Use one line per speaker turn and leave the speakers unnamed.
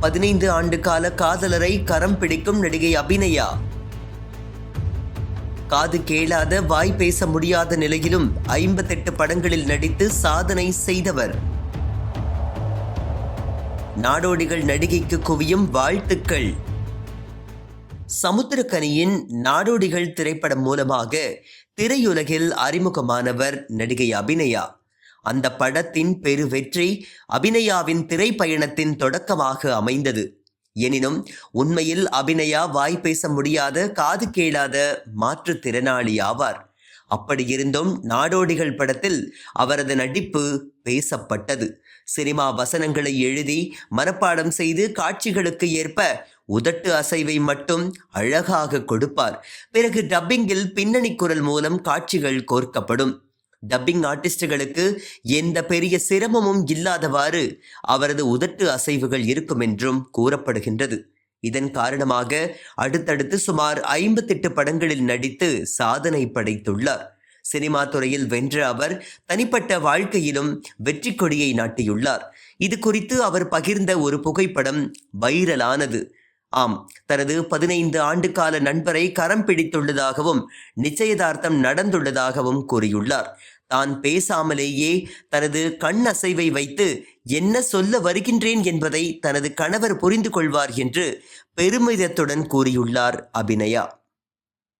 15 ஆண்டு கால காதலரை கரம் பிடிக்கும் நடிகை அபிநயா. காது கேளாத, வாய் பேச முடியாத நிலையிலும் 58 படங்களில் நடித்து சாதனை செய்தவர். நாடோடிகள் நடிகைக்கு குவியும் வாழ்த்துக்கள். சமுத்திரக்கனியின் நாடோடிகள் திரைப்படம் மூலமாக திரையுலகில் அறிமுகமானவர் நடிகை அபிநயா. அந்த படத்தின் பெரு வெற்றி அபிநயாவின் திரைப்பயணத்தின் தொடக்கமாக அமைந்தது. எனினும் உண்மையில் அபிநயா வாய் பேச முடியாத, காது கேளாத மாற்றுத்திறனாளி ஆவார். அப்படியிருந்தும் நாடோடிகள் படத்தில் அவரது நடிப்பு பேசப்பட்டது. சினிமா வசனங்களை எழுதி மனப்பாடம் செய்து காட்சிகளுக்கு ஏற்ப உதட்டு அசைவை மட்டும் அழகாக கொடுப்பார். பிறகு டப்பிங்கில் பின்னணி குரல் மூலம் காட்சிகள் கோர்க்கப்படும். டப்பிங் ஆர்டிஸ்டுகளுக்கு எந்த பெரிய சிரமமும் இல்லாதவாறு அவரது உதட்டு அசைவுகள் இருக்கும் என்றும் கூறப்படுகின்றது. இதன் காரணமாக அடுத்தடுத்து சுமார் 58 படங்களில் நடித்து சாதனை படைத்துள்ளார். சினிமா துறையில் வென்ற அவர் தனிப்பட்ட வாழ்க்கையிலும் வெற்றி கொடியை நாட்டியுள்ளார். இது குறித்து அவர் பகிர்ந்த ஒரு புகைப்படம் வைரலானது. ஆம், தனது 15 ஆண்டு கால நண்பரை கரம் பிடித்துள்ளதாகவும் நிச்சயதார்த்தம் நடந்துள்ளதாகவும் கூறியுள்ளார். தான் பேசாமலேயே தனது கண் அசைவை வைத்து என்ன சொல்ல வருகின்றேன் என்பதை தனது கணவர் புரிந்து கொள்வார் என்று பெருமிதத்துடன் கூறியுள்ளார் அபிநயா.